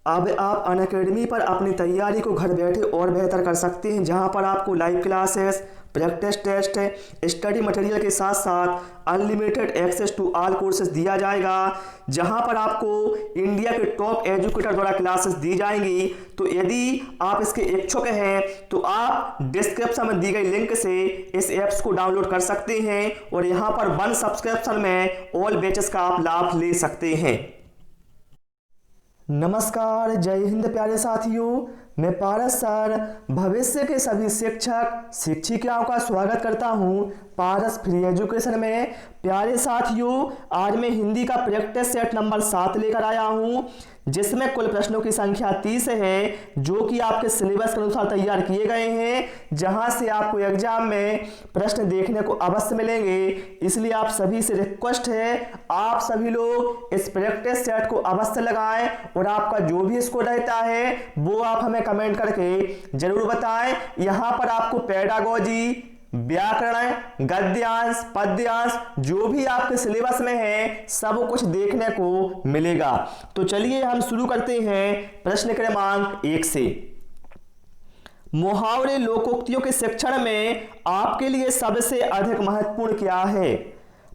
अब आप अनअकैडमी पर अपनी तैयारी को घर बैठे और बेहतर कर सकते हैं, जहां पर आपको live classes, practice test, study material के साथ साथ unlimited access to all courses दिया जाएगा, जहां पर आपको इंडिया के टॉप एजुकेटर द्वारा क्लासेस दी जाएंगी। तो यदि आप इसके इच्छुक हैं तो आप डिस्क्रिप्शन में दी गई लिंक से इस ऐप्स को डाउनलोड कर सकते हैं और यहां पर 1 सब्सक्रिप्शन में ऑल बैचेस का आप लाभ ले सकते हैं। नमस्कार, जय हिंद प्यारे साथियों, मैं पारस सर भविष्य के सभी शिक्षक शिक्षिकाओं का स्वागत करता हूं पारस फ्री एजुकेशन में। प्यारे साथियों, आज मैं हिंदी का प्रैक्टिस सेट नंबर 7 लेकर आया हूं, जिसमें कुल प्रश्नों की संख्या 30 है, जो कि आपके सिलेबस के अनुसार तैयार किए गए हैं, जहां से आपको एग्जाम में प्रश्न देखने को अवश्य मिलेंगे। इसलिए आप सभी से रिक्वेस्ट है, आप सभी लोग इस प्रैक्टिस सेट को अवश्य लगाएं और आपका जो भी स्कोर रहता है वो आप हमें कमेंट करके जरूर बताएं। यहां पर आपको पेडागोजी, व्याकरण, गद्यांश, पद्यांश जो भी आपके सिलेबस में है सब कुछ देखने को मिलेगा। तो चलिए हम शुरू करते हैं प्रश्न क्रमांक 1 से। मुहावरे लोकोक्तियों के शिक्षण में आपके लिए सबसे अधिक महत्वपूर्ण क्या है?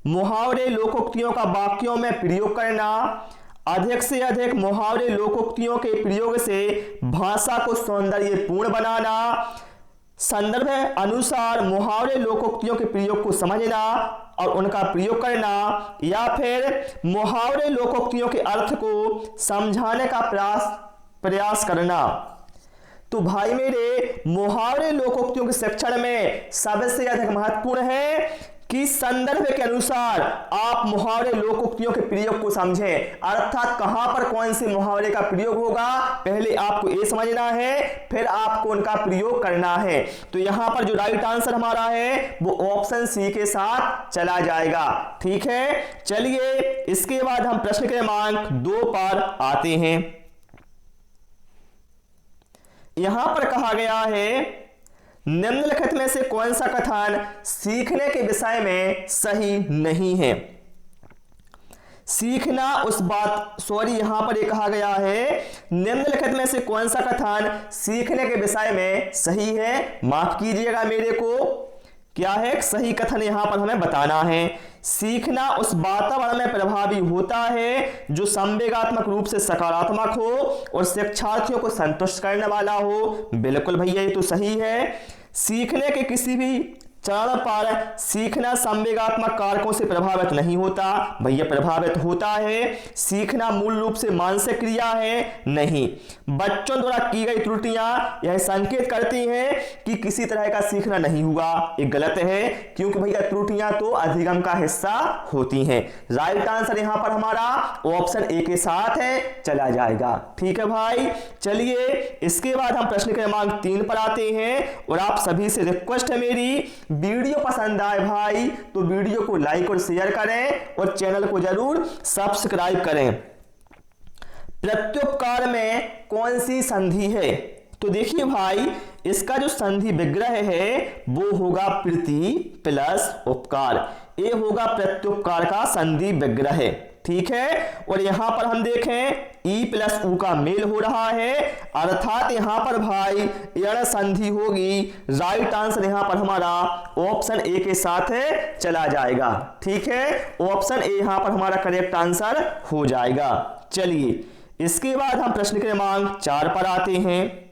मुहावरे लोकोक्तियों का वाक्यों में प्रयोग करना, अधिक से अधिक मुहावरे लोकोक्तियों के प्रयोग से भाषा को सौंदर्यपूर्ण बनाना, संदर्भ अनुसार मुहावरे लोकोक्तियों के प्रयोग को समझना और उनका प्रयोग करना, या फिर मुहावरे लोकोक्तियों के अर्थ को समझाने का प्रयास करना। तो भाई मेरे, मुहावरे लोकोक्तियों के शिक्षण में सबसे अधिक महत्वपूर्ण है कि संदर्भ के अनुसार आप मुहावरे लोकोक्तियों के प्रयोग को समझें, अर्थात कहां पर कौन से मुहावरे का प्रयोग होगा पहले आपको ये समझना है, फिर आपको उनका प्रयोग करना है। तो यहां पर जो राइट आंसर हमारा है वो ऑप्शन सी के साथ चला जाएगा। ठीक है, चलिए इसके बाद हम प्रश्न क्रमांक 2 पर आते हैं। यहां पर कहा गया है, निम्नलिखित में से कौन सा कथन सीखने के विषय में सही नहीं है? सीखना उस बात यहां पर ये कहा गया है, निम्नलिखित में से कौन सा कथन सीखने के विषय में सही है? माफ कीजिएगा मेरे को, क्या है सही कथन यहां पर हमें बताना है। सीखना उस वातावरण में प्रभावी होता है जो संवेगात्मक रूप से सकारात्मक हो और शिक्षार्थियों को संतुष्ट करने वाला हो। बिल्कुल भैया, ये तो सही है। सीखने के किसी भी चरण पर सीखना संवेगात्मक कारकों से प्रभावित नहीं होता। भैया प्रभावित होता है। सीखना मूल रूप से मानसिक क्रिया है नहीं। बच्चों द्वारा की गई त्रुटियां यह संकेत करती हैं कि किसी तरह का सीखना नहीं हुआ। ये गलत है, क्योंकि भैया त्रुटियां तो अधिगम का हिस्सा होती हैं। राइट आंसर यहां पर हमारा ऑप्शन ए के साथ है, चला जाएगा। ठीक है भाई, चलिए इसके बाद हम प्रश्न क्रमांक 3 पर आते हैं और आप सभी से रिक्वेस्ट है मेरी, वीडियो पसंद आए भाई तो वीडियो को लाइक और शेयर करें और चैनल को जरूर सब्सक्राइब करें। प्रत्युपकार में कौन सी संधि है? तो देखिए भाई, इसका जो संधि विग्रह है वो होगा प्रति प्लस उपकार। ये होगा प्रत्युपकार का संधि विग्रह। ठीक है, और यहां पर हम देखें ई प्लस ऊ का मेल हो रहा है, अर्थात यहां पर भाई यण संधि होगी। राइट आंसर यहां पर हमारा ऑप्शन ए के साथ है, चला जाएगा। ठीक है, ऑप्शन ए यहां पर हमारा करेक्ट आंसर हो जाएगा। चलिए इसके बाद हम प्रश्न क्रमांक 4 पर आते हैं।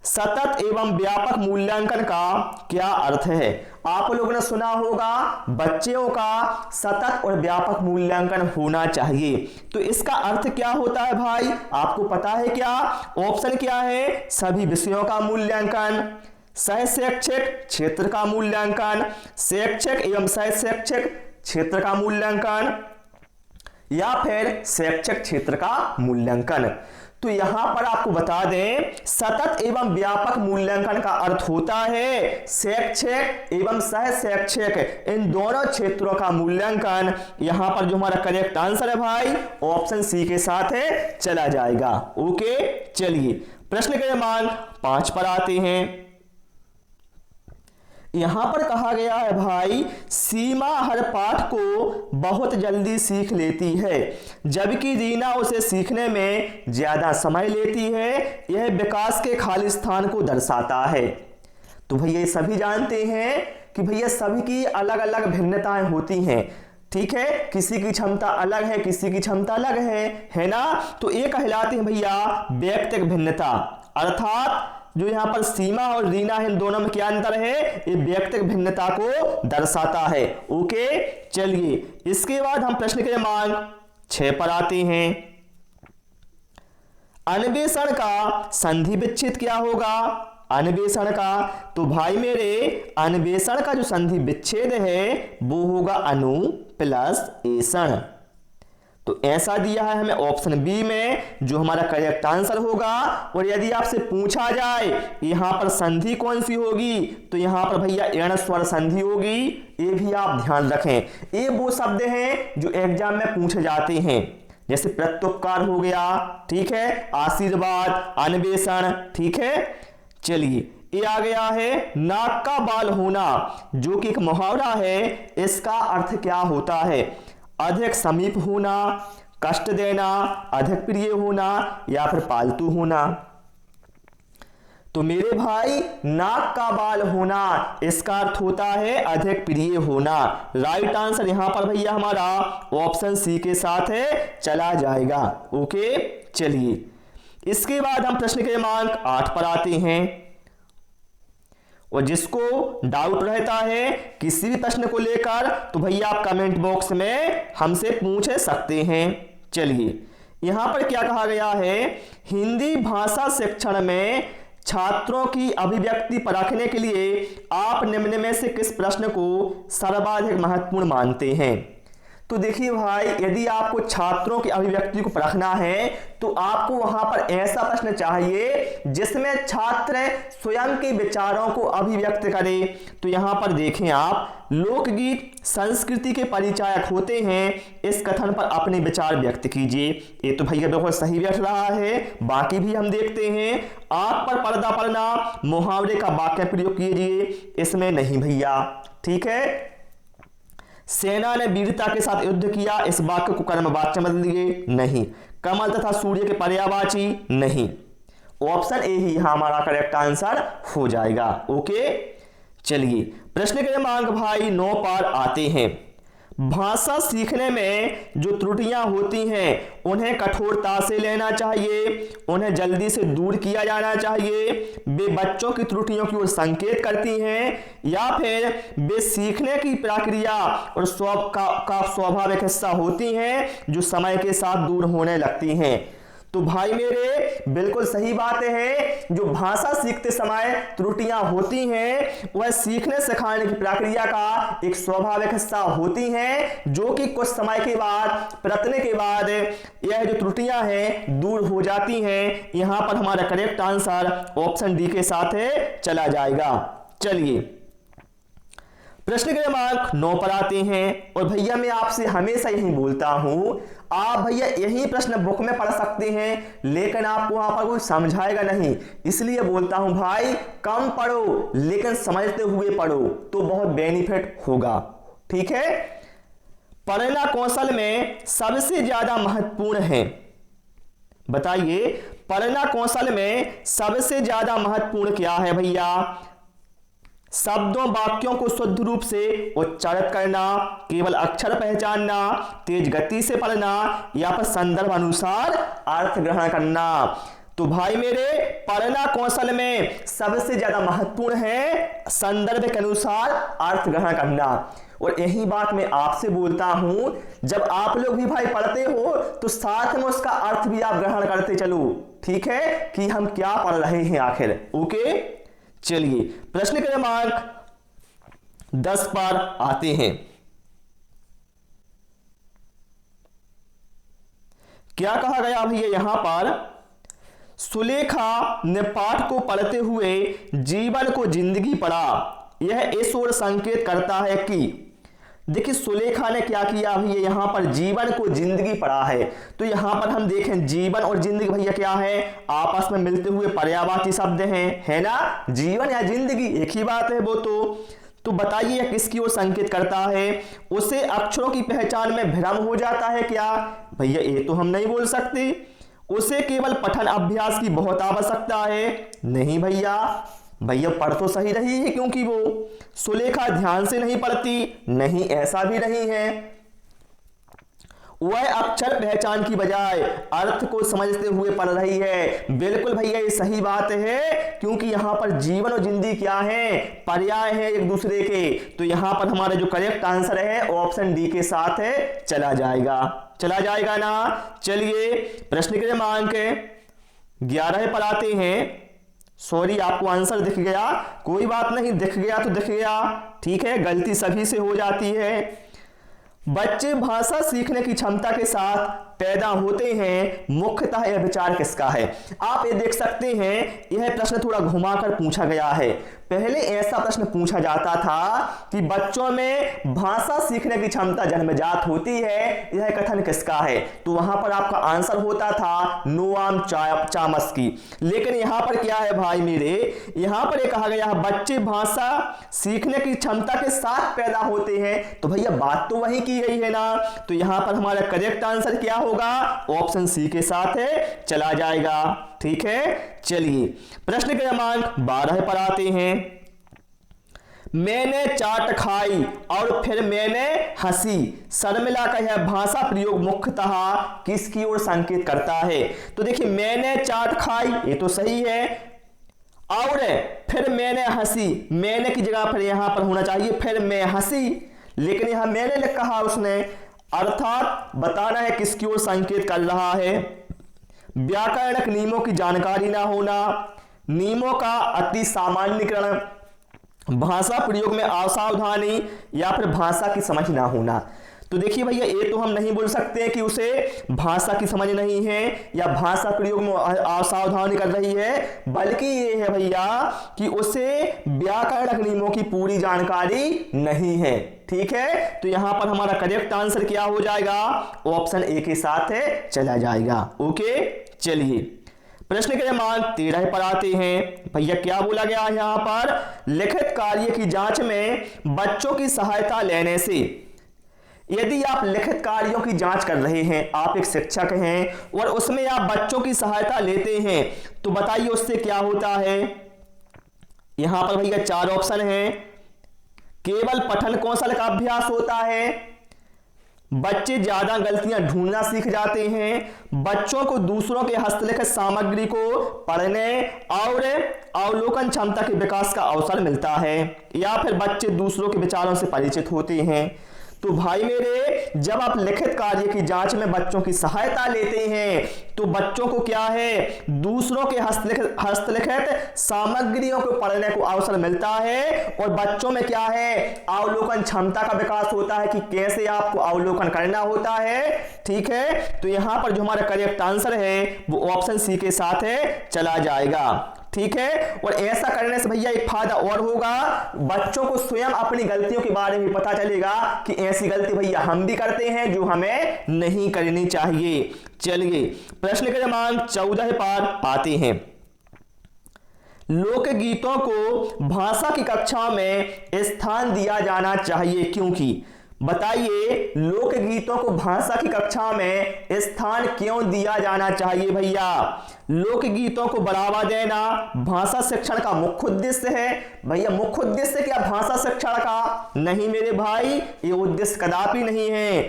सतत एवं व्यापक मूल्यांकन का क्या अर्थ है? आप लोगों ने सुना होगा बच्चों का सतत और व्यापक मूल्यांकन होना चाहिए। तो इसका अर्थ क्या होता है भाई, आपको पता है क्या? ऑप्शन क्या है? सभी विषयों का मूल्यांकन, सह शैक्षिक क्षेत्र का मूल्यांकन, शैक्षिक एवं सह शैक्षिक क्षेत्र का मूल्यांकन, या फिर शैक्षिक क्षेत्र का मूल्यांकन। तो यहां पर आपको बता दें, सतत एवं व्यापक मूल्यांकन का अर्थ होता है शैक्षिक एवं सह शैक्षिक इन दोनों क्षेत्रों का मूल्यांकन। यहां पर जो हमारा करेक्ट आंसर है भाई ऑप्शन सी के साथ है, चला जाएगा। ओके, चलिए प्रश्न क्रमांक 5 पर आते हैं। यहां पर कहा गया है भाई, सीमा हर पाठ को बहुत जल्दी सीख लेती है, जबकि रीना उसे सीखने में ज्यादा समय लेती है। यह विकास के खालिस्तान को दर्शाता है। तो भैया ये सभी जानते हैं कि भैया सभी की अलग अलग भिन्नताएं होती हैं, ठीक है, किसी की क्षमता अलग है, किसी की क्षमता अलग है ना। तो ये कहलाती है भैया व्यक्तिगत भिन्नता, अर्थात जो यहाँ पर सीमा और रीना है, इन दोनों में क्या अंतर है, ये व्यक्तिगत भिन्नता को दर्शाता है। ओके, चलिए इसके बाद हम प्रश्न क्रमांक 6 पर आते हैं। अन्वेषण का संधि विच्छेद क्या होगा? अन्वेषण का, तो भाई मेरे अन्वेषण का जो संधि विच्छेद है वो होगा अनु प्लस एषण। तो ऐसा दिया है हमें ऑप्शन बी में, जो हमारा करेक्ट आंसर होगा। और यदि आपसे पूछा जाए यहां पर संधि कौन सी होगी, तो यहां पर भैया एण स्वर संधि होगी। ये भी आप ध्यान रखें, ये वो शब्द हैं जो एग्जाम में पूछे जाते हैं, जैसे प्रत्युपकार हो गया, ठीक है, आशीर्वाद, अन्वेषण, ठीक है। चलिए ये आ गया है नाक का बाल होना, जो कि एक मुहावरा है। इसका अर्थ क्या होता है? अधिक समीप होना, कष्ट देना, अधिक प्रिय होना या फिर पालतू होना। तो मेरे भाई नाक का बाल होना, इसका अर्थ होता है अधिक प्रिय होना। राइट आंसर यहां पर भैया हमारा ऑप्शन सी के साथ है, चला जाएगा। ओके, चलिए इसके बाद हम प्रश्न क्रमांक 8 पर आते हैं। और जिसको डाउट रहता है किसी भी प्रश्न को लेकर, तो भैया आप कमेंट बॉक्स में हमसे पूछ सकते हैं। चलिए यहां पर क्या कहा गया है, हिंदी भाषा शिक्षण में छात्रों की अभिव्यक्ति परखने के लिए आप निम्न में से किस प्रश्न को सर्वाधिक महत्वपूर्ण मानते हैं? तो देखिए भाई, यदि आपको छात्रों की अभिव्यक्ति को परखना है तो आपको वहां पर ऐसा प्रश्न चाहिए जिसमें छात्र स्वयं के विचारों को अभिव्यक्त करे। तो यहां पर देखें आप, लोकगीत संस्कृति के परिचायक होते हैं, इस कथन पर अपने विचार व्यक्त कीजिए। ये तो भैया बिल्कुल सही बैठ रहा है। बाकी भी हम देखते हैं, आंख पर पर्दा पड़ना, मुहावरे का वाक्य प्रयोग कीजिए, इसमें नहीं भैया, ठीक है। सेना ने वीरता के साथ युद्ध किया, इस वाक्य को कर्मवाच्य बदल दिए, नहीं। कमल तथा सूर्य के पर्यायवाची, नहीं। ऑप्शन ए ही हमारा करेक्ट आंसर हो जाएगा। ओके, चलिए प्रश्न क्रमांक भाई 9 पर आते हैं। भाषा सीखने में जो त्रुटियां होती हैं उन्हें कठोरता से लेना चाहिए, उन्हें जल्दी से दूर किया जाना चाहिए। वे बच्चों की त्रुटियों की ओर संकेत करती हैं, या फिर वे सीखने की प्रक्रिया और स्वाभाविक हिस्सा होती हैं जो समय के साथ दूर होने लगती हैं। तो भाई मेरे बिल्कुल सही बातें हैं। जो भाषा सीखते समय त्रुटियां होती हैं वह सीखने सिखाने की प्रक्रिया का एक स्वाभाविक हिस्सा होती हैं, जो कि कुछ समय के बाद, प्रयत्न के बाद यह जो त्रुटियां हैं दूर हो जाती हैं। यहां पर हमारा करेक्ट आंसर ऑप्शन डी के साथ है, चला जाएगा। चलिए प्रश्न क्रमांक 9 पर आते हैं। और भैया मैं आपसे हमेशा यही बोलता हूं, आप भैया यही प्रश्न बुक में पढ़ सकते हैं, लेकिन आपको वहां पर कोई समझाएगा नहीं। इसलिए बोलता हूं भाई, कम पढ़ो लेकिन समझते हुए पढ़ो, तो बहुत बेनिफिट होगा, ठीक है। पढ़ना कौशल में सबसे ज्यादा महत्वपूर्ण है, बताइए पढ़ना कौशल में सबसे ज्यादा महत्वपूर्ण क्या है भैया? शब्दों वाक्यों को शुद्ध रूप से उच्चारित करना, केवल अक्षर पहचानना, तेज गति से पढ़ना, या फिर संदर्भ अनुसार अर्थ ग्रहण करना। तो भाई मेरे पढ़ना कौशल में सबसे ज्यादा महत्वपूर्ण है संदर्भ के अनुसार अर्थ ग्रहण करना। और यही बात मैं आपसे बोलता हूं, जब आप लोग भी भाई पढ़ते हो तो साथ में उसका अर्थ भी आप ग्रहण करते चलो, ठीक है, कि हम क्या पढ़ रहे हैं आखिर। ओके, चलिए प्रश्न क्रमांक 10 पर आते हैं। क्या कहा गया भैया यहां पर? सुलेखा ने पाठ को पढ़ते हुए जीवन को जिंदगी पढ़ा, यह इस ओर संकेत करता है कि, देखिए सुलेखा ने क्या किया भैया यहां पर जीवन को जिंदगी पढ़ा है। तो यहां पर हम देखें जीवन और जिंदगी भैया क्या है, आपस में मिलते हुए पर्यायवाची शब्द हैं, है ना। जीवन या जिंदगी एक ही बात है वो तो बताइए यह किसकी ओर संकेत करता है? उसे अक्षरों की पहचान में भ्रम हो जाता है क्या? भैया ये तो हम नहीं बोल सकते। उसे केवल पठन अभ्यास की बहुत आवश्यकता है? नहीं भैया, भैया पढ़ तो सही रही है क्योंकि वो सुलेखा ध्यान से नहीं पढ़ती, नहीं ऐसा भी नहीं है। वह अक्षर पहचान की बजाय अर्थ को समझते हुए पढ़ रही है। बिल्कुल भैया ये सही बात है, क्योंकि यहां पर जीवन और जिंदगी क्या है? पर्याय है एक दूसरे के। तो यहां पर हमारा जो करेक्ट आंसर है ऑप्शन डी के साथ है, चला जाएगा ना। चलिए प्रश्न क्रमांक 11 पर आते हैं। सॉरी, आपको आंसर दिख गया, कोई बात नहीं, दिख गया तो दिख गया, ठीक है, गलती सभी से हो जाती है। बच्चे भाषा सीखने की क्षमता के साथ पैदा होते हैं, मुख्यतः यह विचार किसका है? आप ये देख सकते हैं, यह प्रश्न थोड़ा घुमाकर पूछा गया है। पहले ऐसा प्रश्न पूछा जाता था कि बच्चों में भाषा सीखने की क्षमता जन्मजात होती है, यह कथन किसका है? तो वहां पर आपका आंसर होता था नोआम चॉम्स्की। लेकिन यहां पर क्या है भाई मेरे, यहां पर यह कहा गया है बच्चे भाषा सीखने की क्षमता के साथ पैदा होते हैं, तो भैया बात तो वही की गई है ना। तो यहां पर हमारा करेक्ट आंसर क्या होगा? ऑप्शन सी के साथ है, चला जाएगा, ठीक है। चलिए प्रश्न क्रमांक 12 पर आते हैं। मैंने चाट खाई और फिर मैंने हंसी, शर्मिला का यह भाषा प्रयोग मुख्यतः किसकी ओर संकेत करता है? तो देखिए मैंने चाट खाई ये तो सही है, और फिर मैंने हंसी, मैंने की जगह पर यहां पर होना चाहिए फिर मैं हंसी, लेकिन यहां मैंने लिखा है उसने, अर्थात बताना है किसकी ओर संकेत कर रहा है। व्याकरणिक नियमों की जानकारी ना होना, नियमों का अति सामान्यीकरण, भाषा प्रयोग में असावधानी, या फिर भाषा की समझ ना होना। तो देखिए भैया ये तो हम नहीं बोल सकते कि उसे भाषा की समझ नहीं है या भाषा प्रयोग में असावधानी कर रही है, बल्कि ये है भैया कि उसे व्याकरणिक नियमों की पूरी जानकारी नहीं है, ठीक है। तो यहां पर हमारा करेक्ट आंसर क्या हो जाएगा? ऑप्शन ए के साथ है, चला जाएगा, ओके। चलिए प्रश्न क्रमांक 13 पर आते हैं। भैया क्या बोला गया है यहां पर? लिखित कार्य की जांच में बच्चों की सहायता लेने से, यदि आप लिखित कार्यों की जांच कर रहे हैं, आप एक शिक्षक हैं और उसमें आप बच्चों की सहायता लेते हैं, तो बताइए उससे क्या होता है? यहां पर भैया 4 ऑप्शन हैं। केवल पठन कौशल का अभ्यास होता है, बच्चे ज्यादा गलतियां ढूंढना सीख जाते हैं, बच्चों को दूसरों के हस्तलिखित सामग्री को पढ़ने और अवलोकन क्षमता के विकास का अवसर मिलता है, या फिर बच्चे दूसरों के विचारों से परिचित होते हैं। तो भाई मेरे, जब आप लिखित कार्य की जांच में बच्चों की सहायता लेते हैं तो बच्चों को क्या है? दूसरों के हस्तलिखित सामग्रियों को पढ़ने को अवसर मिलता है, और बच्चों में क्या है? अवलोकन क्षमता का विकास होता है कि कैसे आपको अवलोकन करना होता है, ठीक है। तो यहां पर जो हमारा करेक्ट आंसर है वो ऑप्शन सी के साथ है, चला जाएगा, ठीक है। और ऐसा करने से भैया एक फायदा और होगा, बच्चों को स्वयं अपनी गलतियों के बारे में पता चलेगा कि ऐसी गलती भैया हम भी करते हैं जो हमें नहीं करनी चाहिए। चलिए प्रश्न क्रमांक 14 पर आते हैं। लोकगीतों को भाषा की कक्षा में स्थान दिया जाना चाहिए क्योंकि, बताइए लोकगीतों को भाषा की कक्षा में स्थान क्यों दिया जाना चाहिए? भैया लोकगीतों को बढ़ावा देना भाषा शिक्षण का मुख्य उद्देश्य है। भैया मुख्य उद्देश्य क्या भाषा शिक्षण का? नहीं मेरे भाई, ये उद्देश्य कदापि नहीं है।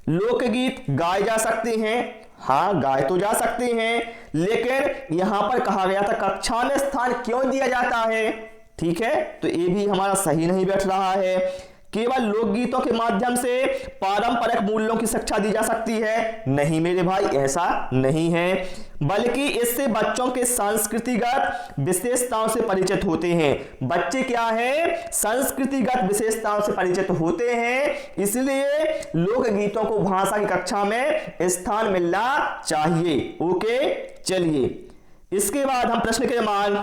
लोकगीत गाए जा सकते हैं, हाँ गाए तो जा सकते हैं, लेकिन यहां पर कहा गया था कक्षा में स्थान क्यों दिया जाता है, ठीक है। तो ये भी हमारा सही नहीं बैठ रहा है। केवल लोकगीतों के माध्यम से पारंपरिक मूल्यों की शिक्षा दी जा सकती है, नहीं मेरे भाई ऐसा नहीं है, बल्कि इससे बच्चों के सांस्कृतिगत विशेषताओं से परिचित होते हैं। बच्चे क्या है? संस्कृतिगत विशेषताओं से परिचित होते हैं, इसलिए लोकगीतों को भाषा की कक्षा में स्थान मिलना चाहिए, ओके। चलिए इसके बाद हम प्रश्न क्रमांक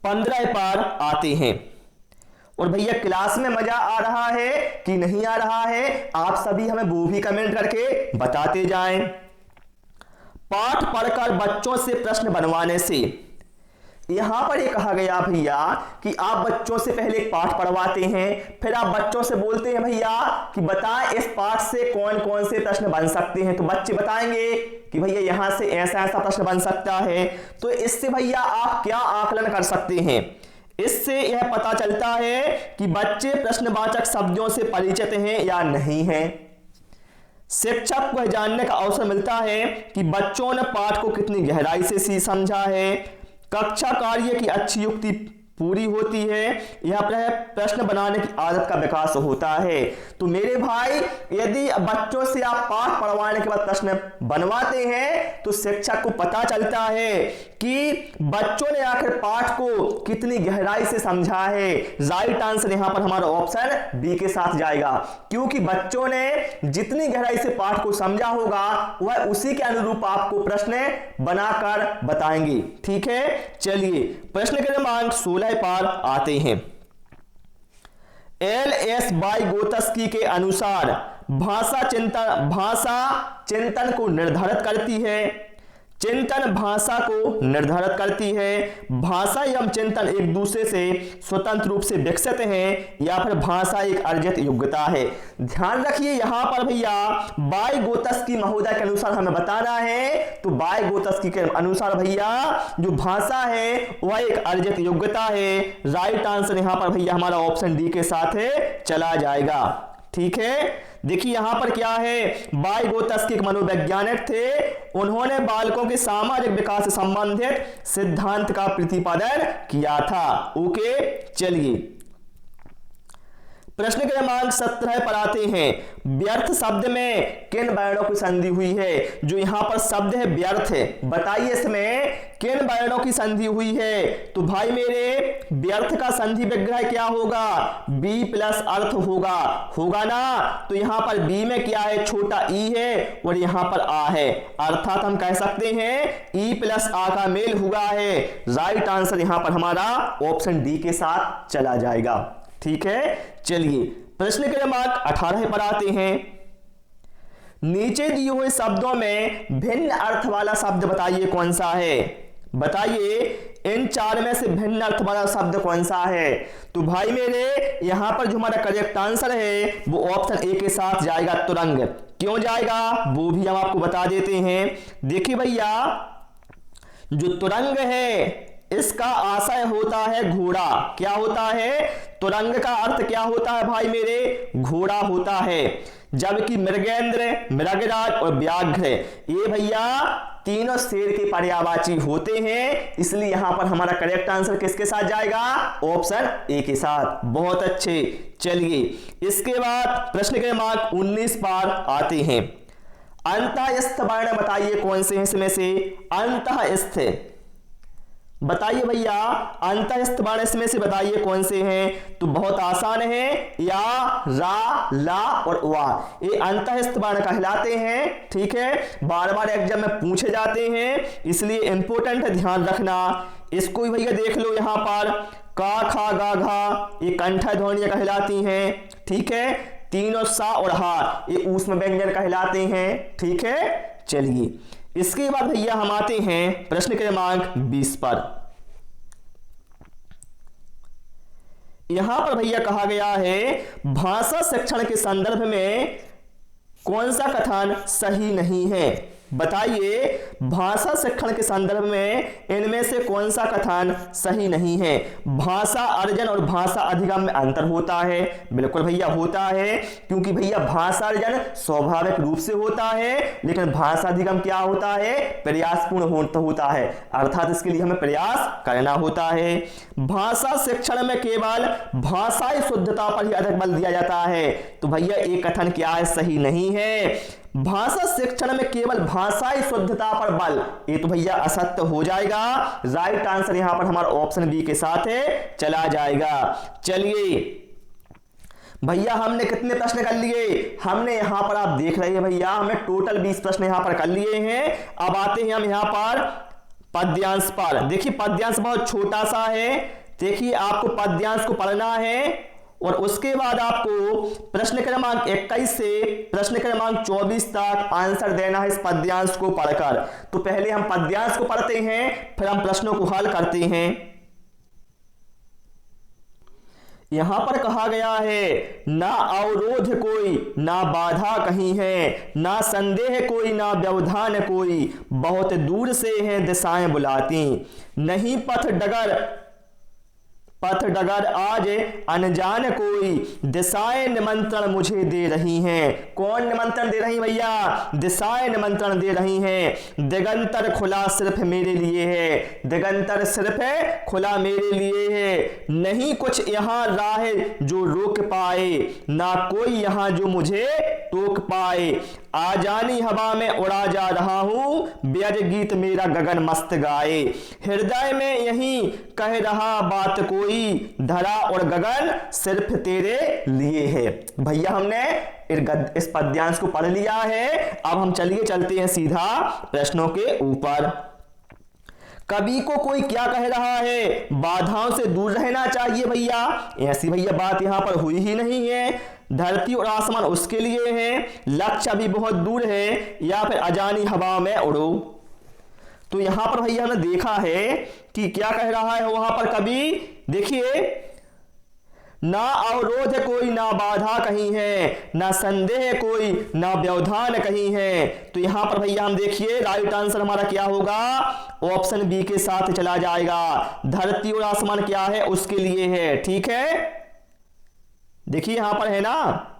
15 पर आते हैं। और भैया क्लास में मजा आ रहा है कि नहीं आ रहा है, आप सभी हमें वो भी कमेंट करके बताते जाएं। पाठ पढ़कर बच्चों से प्रश्न बनवाने से यहां पर ये कहा गया भैया कि आप बच्चों से पहले एक पाठ पढ़वाते हैं, फिर आप बच्चों से बोलते हैं भैया कि बताएं इस पाठ से कौन कौन से प्रश्न बन सकते हैं। तो बच्चे बताएंगे कि भैया यहां से ऐसा ऐसा प्रश्न बन सकता है। तो इससे भैया आप क्या आकलन कर सकते हैं? इससे यह पता चलता है कि बच्चे प्रश्नवाचक शब्दों से परिचित हैं या नहीं हैं। शिक्षक को जानने का अवसर मिलता है कि बच्चों ने पाठ को कितनी गहराई से समझा है। कक्षा कार्य की अच्छी युक्ति पूरी होती है। यह प्रश्न बनाने की आदत का विकास होता है। तो मेरे भाई, यदि बच्चों से आप पाठ पढ़वाने के बाद प्रश्न बनवाते हैं तो शिक्षक को पता चलता है कि बच्चों ने आखिर पाठ को कितनी गहराई से समझा है। राइट आंसर यहां पर हमारा ऑप्शन बी के साथ जाएगा, क्योंकि बच्चों ने जितनी गहराई से पाठ को समझा होगा वह उसी के अनुरूप आपको प्रश्न बनाकर बताएंगे। ठीक है, चलिए प्रश्न क्रमांक 16 पर आते हैं। एल.एस. वाइगोत्स्की के अनुसार भाषा चिंतन को निर्धारित करती है। चिंतन भाषा को निर्धारित करती है। भाषा एवं चिंतन एक दूसरे से स्वतंत्र रूप से विकसित हैं या फिर भाषा एक अर्जित योग्यता है। ध्यान रखिए यहां पर भैया वाइगोत्स्की महोदय के अनुसार हमें बताना है। तो वाइगोत्स्की के अनुसार भैया जो भाषा है वह एक अर्जित योग्यता है। राइट आंसर यहां पर भैया हमारा ऑप्शन डी के साथ चला जाएगा। ठीक है, देखिए यहां पर क्या है, वाइगोत्स्की एक मनोवैज्ञानिक थे। उन्होंने बालकों के सामाजिक विकास से संबंधित सिद्धांत का प्रतिपादन किया था। ओके, चलिए प्रश्न क्रमांक 17 पर आते हैं। व्यर्थ शब्द में किन वर्णों की संधि हुई है? जो यहां पर शब्द है व्यर्थ है, बताइए इसमें किन वर्णों की संधि हुई है? तो भाई मेरे, व्यर्थ का संधि विग्रह क्या होगा? बी प्लस अर्थ होगा ना। तो यहां पर बी में क्या है? छोटा ई है और यहां पर आ है, अर्थात हम कह सकते हैं ई प्लस आ का मेल हुआ है। राइट आंसर यहां पर हमारा ऑप्शन डी के साथ चला जाएगा। ठीक है, चलिए प्रश्न क्रमांक 18 पर आते हैं। नीचे दिए हुए शब्दों में भिन्न अर्थ वाला शब्द बताइए कौन सा है? बताइए इन चार में से भिन्न अर्थ वाला शब्द कौन सा है? तो भाई मेरे, यहां पर जो हमारा करेक्ट आंसर है वो ऑप्शन ए के साथ जाएगा, तुरंग। क्यों जाएगा वो भी हम आपको बता देते हैं। देखिए भैया, जो तुरंग है इसका आशय होता है घोड़ा। क्या होता है? तुरंग का अर्थ क्या होता है भाई मेरे? घोड़ा होता है। जबकि मृगेंद्र, मृगराज और व्याघ्र ये भैया तीनों शेर के पर्यायवाची होते हैं। इसलिए यहां पर हमारा करेक्ट आंसर किसके साथ जाएगा? ऑप्शन ए के साथ। बहुत अच्छे, चलिए इसके बाद प्रश्न क्रमांक 19 पर आते हैं। अंतःस्थ वर्ण बताइए कौन से हैं इसमें से? अंतःस्थ बताइए भैया, अंतःस्थ वर्ण इसमें से बताइए कौन से हैं? तो बहुत आसान है, या, रा, ला और वा, ये अंतःस्थ वर्ण कहलाते हैं। ठीक है, बार बार एग्जाम में पूछे जाते हैं, इसलिए इंपोर्टेंट है, ध्यान रखना। इसको भी भैया देख लो, यहां पर का, खा, गा, घा ये कंठ ध्वनियां कहलाती हैं। ठीक है, तीनों सा और हा ये ऊष्म व्यंजन कहलाते हैं। ठीक है, चलिए इसके बाद भैया हम आते हैं प्रश्न क्रमांक 20 पर। यहां पर भैया कहा गया है भाषा शिक्षण के संदर्भ में कौन सा कथन सही नहीं है? बताइए भाषा शिक्षण के संदर्भ में इनमें से कौन सा कथन सही नहीं है? भाषा अर्जन और भाषा अधिगम में अंतर होता है। बिल्कुल भैया होता है, क्योंकि भैया भाषा अर्जन स्वाभाविक रूप से होता है, लेकिन भाषा अधिगम क्या होता है? प्रयासपूर्ण होता है, अर्थात इसके लिए हमें प्रयास करना होता है। भाषा शिक्षण में केवल भाषाई शुद्धता पर ही अधिक बल दिया जाता है। तो भैया एक कथन क्या है? सही नहीं है। भाषा शिक्षण में केवल भाषाई शुद्धता पर बल, ये तो भैया असत्य हो जाएगा। राइट आंसर यहां पर हमारा ऑप्शन बी के साथ चला जाएगा। चलिए भैया, हमने कितने प्रश्न कर लिए? हमने यहां पर आप देख रहे हैं भैया, हमने टोटल 20 प्रश्न यहां पर कर लिए हैं। अब आते हैं हम यहां पर पद्यांश पर। देखिए पद्यांश बहुत छोटा सा है। देखिए आपको पद्यांश को पढ़ना है और उसके बाद आपको प्रश्न क्रमांक 21 से प्रश्न क्रमांक 24 तक आंसर देना है इस पद्यांश को पढ़कर। तो पहले हम पद्यांश को पढ़ते हैं, फिर हम प्रश्नों को हल करते हैं। यहां पर कहा गया है, ना अवरोध कोई ना बाधा कहीं है, ना संदेह कोई ना व्यवधान कोई, बहुत दूर से हैं दिशाएं बुलाती, नहीं पथ डगर आज अनजान कोई, दिशाएं निमंत्रण मुझे दे रही हैं। कौन निमंत्रण दे रही भैया? दिशाएं निमंत्रण दे रही हैं। दिगंतर खुला सिर्फ मेरे लिए है, दिगंतर सिर्फ खुला मेरे लिए है, नहीं कुछ यहाँ राह जो रोक पाए, ना कोई यहाँ जो मुझे टोक पाए, आ जानी हवा में उड़ा जा रहा हूं, ब्रज गीत मेरा गगन मस्त गाए, हृदय में यही कह रहा बात कोई, धरा और गगन सिर्फ तेरे लिए है। भैया हमने इस पद्यांश को पढ़ लिया है। अब हम चलते हैं सीधा प्रश्नों के ऊपर। कवि को कोई क्या कह रहा है? बाधाओं से दूर रहना चाहिए भैया। ऐसी भैया बात यहां पर हुई ही नहीं है। धरती और आसमान उसके लिए है, लक्ष्य अभी बहुत दूर है, या फिर अजानी हवा में उड़ो। तो यहां पर भैया हमने देखा है कि क्या कह रहा है वहां पर कवि। देखिए, ना अवरोध कोई ना बाधा कहीं है, ना संदेह कोई ना व्यवधान कहीं है। तो यहां पर भैया हम देखिए राइट आंसर हमारा क्या होगा, ऑप्शन बी के साथ चला जाएगा। धरती और आसमान क्या है? उसके लिए है। ठीक है, देखिए यहां पर है ना,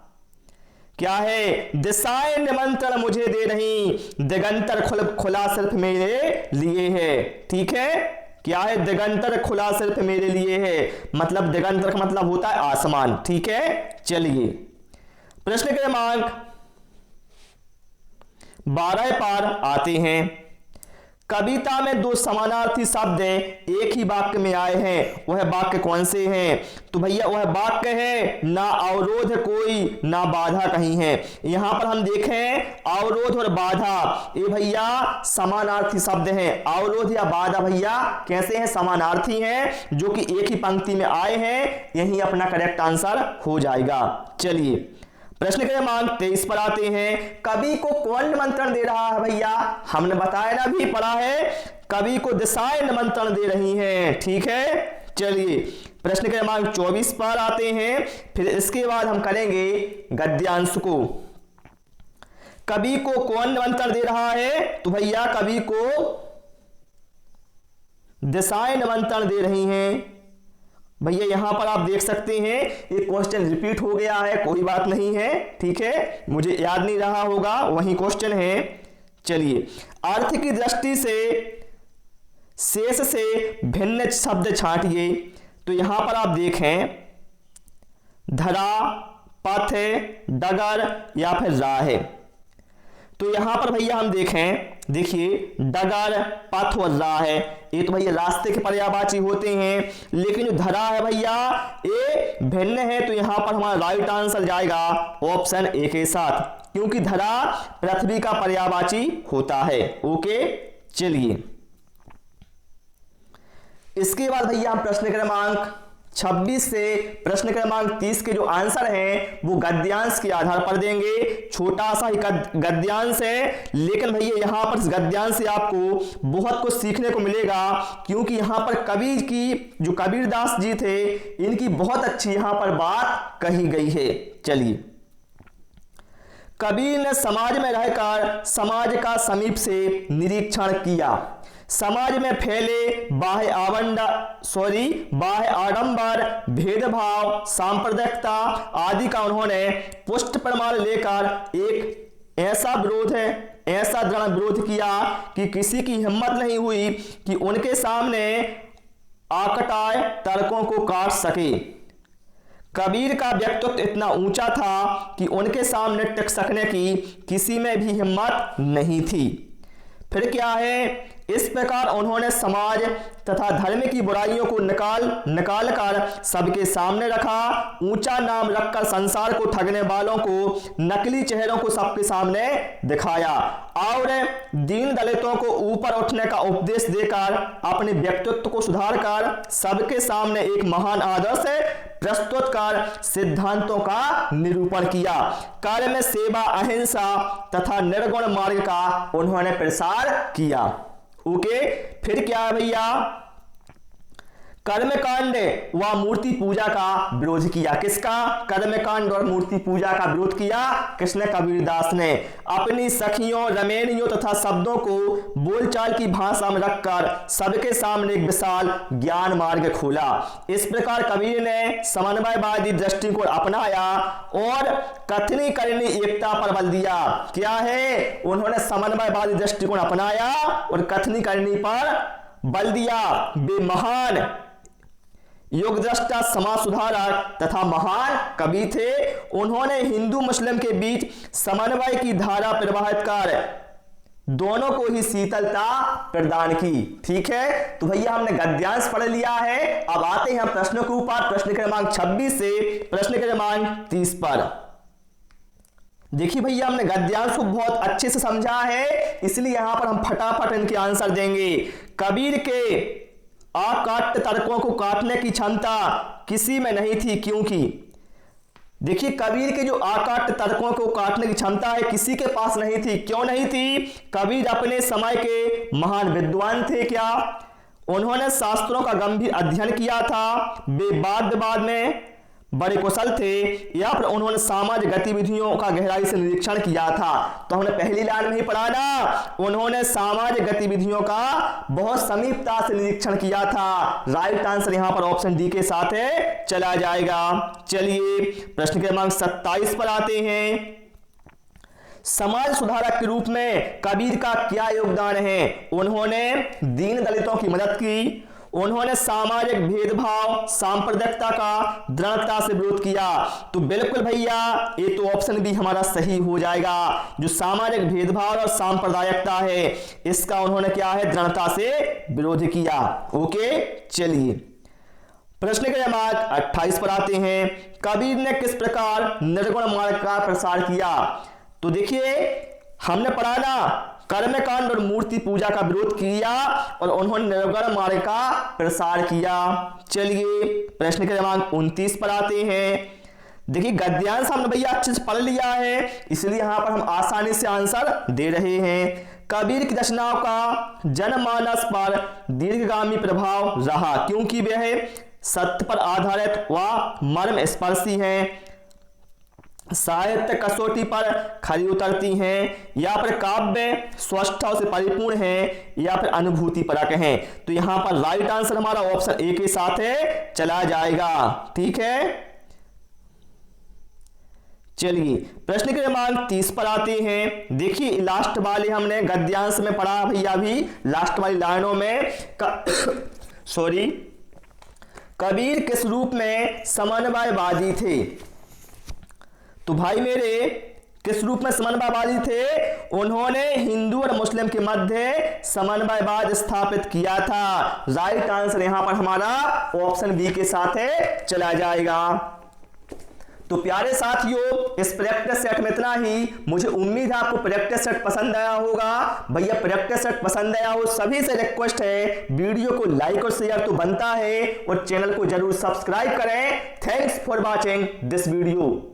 क्या है? दिशाएं निमंत्रण मुझे दे रही, दिगंतर खुला सिर्फ मेरे लिए है। ठीक है, क्या है? दिगंतर खुला सिर्फ मेरे लिए है, मतलब दिगंतर का मतलब होता है आसमान। ठीक है, चलिए प्रश्न क्रमांक 12 पर आते हैं। कविता में दो समानार्थी शब्द एक ही वाक्य में आए हैं, वह वाक्य कौन से हैं? तो भैया वह वाक्य है, ना अवरोध कोई ना बाधा कहीं है। यहां पर हम देखें अवरोध और बाधा, ये भैया समानार्थी शब्द हैं। अवरोध या बाधा भैया कैसे हैं? समानार्थी हैं, जो कि एक ही पंक्ति में आए हैं। यही अपना करेक्ट आंसर हो जाएगा। चलिए प्रश्न क्रमांक 23 पर आते हैं। कवि को कौन निमंत्रण दे रहा है भैया? हमने बताया ना, भी पढ़ा है, कवि को दिशाएं निमंत्रण दे रही हैं। ठीक है, चलिए प्रश्न क्रमांक 24 पर आते हैं, फिर इसके बाद हम करेंगे गद्यांश को। कवि को कौन निमंत्रण दे रहा है? तो भैया कवि को दिशाएं निमंत्रण दे रही हैं। भैया यहां पर आप देख सकते हैं एक क्वेश्चन रिपीट हो गया है, कोई बात नहीं है। ठीक है, मुझे याद नहीं रहा होगा, वही क्वेश्चन है। चलिए, अर्थ की दृष्टि से शेष से भिन्न शब्द छांटिए। तो यहां पर आप देखें, धरा, पथ, डगर या फिर राह। तो यहां पर भैया हम देखें, देखिए डगर, पथ और राह है, ये तो भैया रास्ते के पर्यायवाची होते हैं। लेकिन जो धरा है भैया ये भिन्न है, तो यहां पर हमारा राइट आंसर जाएगा ऑप्शन ए के साथ, क्योंकि धरा पृथ्वी का पर्यायवाची होता है। ओके, चलिए इसके बाद भैया हम प्रश्न क्रमांक 26 से प्रश्न क्रमांक 30 के जो आंसर हैं वो गद्यांश के आधार पर देंगे। छोटा सा ही गद्यांश है, लेकिन भैया यहां पर इस गद्यांश से आपको बहुत कुछ सीखने को मिलेगा, क्योंकि यहां पर कवि की जो कबीरदास जी थे, इनकी बहुत अच्छी यहां पर बात कही गई है। चलिए, कबीर ने समाज में रहकर समाज का समीप से निरीक्षण किया। समाज में फैले बाह्य आडंबर, भेदभाव, सांप्रदायिकता आदि का उन्होंने पुष्ट प्रमाण लेकर एक ऐसा दृढ़ विरोध किया कि किसी की हिम्मत नहीं हुई कि उनके सामने आकटाए तर्कों को काट सके। कबीर का व्यक्तित्व इतना ऊंचा था कि उनके सामने टिक सकने की किसी में भी हिम्मत नहीं थी। फिर क्या है, इस प्रकार उन्होंने समाज तथा धर्म की बुराइयों को निकाल कर सबके सामने रखा। ऊंचा नाम रखकर संसार को ठगने वालों को, नकली चेहरों को सबके सामने दिखाया और दीन दलितों को ऊपर उठने का उपदेश देकर अपने व्यक्तित्व को सुधार कर सबके सामने एक महान आदर्श प्रस्तुत कर सिद्धांतों का निरूपण किया। कर्म, सेवा, अहिंसा तथा निर्गुण मार्ग का उन्होंने प्रसार किया। ओके, फिर क्या है भैया, कर्मकांड व मूर्ति पूजा का विरोध किया। किसका? कर्मकांड और मूर्ति पूजा का विरोध किया किसने? कबीरदास ने। अपनी सखियों, रमैनियों तथा शब्दों को बोलचाल की भाषा में रखकर सबके सामने एक विशाल ज्ञान मार्ग खोला। इस प्रकार कबीर ने समन्वयवादी दृष्टिकोण अपनाया और कथनी करनी एकता पर बल दिया। क्या है? उन्होंने समन्वयवादी दृष्टिकोण अपनाया और कथनी करनी पर बल दिया। वे महान योग दृष्टा, समाज सुधारक तथा महान कवि थे। उन्होंने हिंदू मुस्लिम के बीच समन्वय की धारा प्रवाहित कर दोनों को ही शीतलता प्रदान की। ठीक है, तो भैया हमने गद्यांश पढ़ लिया है। अब आते हैं प्रश्नों के ऊपर, प्रश्न क्रमांक 26 से प्रश्न क्रमांक 30 पर। देखिए भैया, हमने गद्यांश को बहुत अच्छे से समझा है, इसलिए यहां पर हम फटाफट इनके आंसर देंगे। कबीर के अकाट्य तर्कों को काटने की क्षमता किसी में नहीं थी, क्योंकि देखिए कबीर के जो अकाट्य तर्कों को काटने की क्षमता है वादी के पास नहीं थी। क्यों नहीं थी? कबीर अपने समय के महान विद्वान थे। क्या? उन्होंने शास्त्रों का गंभीर अध्ययन किया था। वे वाद में बड़े कुशल थे। या फिर उन्होंने सामाजिक गतिविधियों का गहराई से निरीक्षण किया था। तो हमने पहली लाइन में ही पढ़ा ना, उन्होंने सामाजिक गतिविधियों का बहुत समीपता से निरीक्षण किया था। राइट आंसर यहां पर ऑप्शन डी के साथ है, चला जाएगा। चलिए प्रश्न क्रमांक 27 पर आते हैं। समाज सुधारक के रूप में कबीर का क्या योगदान है? उन्होंने दीन दलितों की मदद की। उन्होंने सामाजिक भेदभाव, सांप्रदायिकता का दृढ़ता से विरोध किया। तो बिल्कुल भैया ये तो ऑप्शन बी हमारा सही हो जाएगा। जो सामाजिक भेदभाव और सांप्रदायिकता है, इसका उन्होंने क्या है? दृढ़ता से विरोध किया। ओके, चलिए प्रश्न क्रमांक 28 पर आते हैं। कबीर ने किस प्रकार निर्गुण मार्ग का प्रसार किया? तो देखिए हमने पढ़ा ना, कर्मकांड और मूर्ति पूजा का विरोध किया और उन्होंने निर्गुण मार्ग का प्रसार किया। चलिए प्रश्न क्रमांक 29 पर आते हैं। देखिए गद्यांश हमने भैया अच्छे से पढ़ लिया है, इसलिए यहां पर हम आसानी से आंसर दे रहे हैं। कबीर की रचनाओं का जनमानस पर दीर्घगामी प्रभाव रहा, क्योंकि वह सत्य पर आधारित व मर्म स्पर्शी हैं, साहित्य कसौटी पर खरी उतरती हैं, या फिर काव्य स्वस्थता से परिपूर्ण हैं, या फिर अनुभूति परक हैं। तो यहां पर राइट आंसर हमारा ऑप्शन ए के साथ है, चला जाएगा। ठीक है, चलिए प्रश्न क्रमांक 30 पर आते हैं। देखिए लास्ट वाले हमने गद्यांश में पढ़ा भैया, अभी लास्ट वाली लाइनों में सॉरी कबीर किस रूप में समन्वयवादी थे? तो भाई मेरे किस रूप में समन्वयवादी थे? उन्होंने हिंदू और मुस्लिम के मध्य समन्वयवाद स्थापित किया था। राइट आंसर यहां पर हमारा ऑप्शन बी के साथ है, चला जाएगा। तो प्यारे साथियों, इस प्रैक्टिस सेट में इतना ही। मुझे उम्मीद है आपको प्रैक्टिस सेट पसंद आया होगा। भैया प्रैक्टिस सेट पसंद आया हो, सभी से रिक्वेस्ट है वीडियो को लाइक और शेयर तो बनता है, और चैनल को जरूर सब्सक्राइब करें। Thanks for watching this video.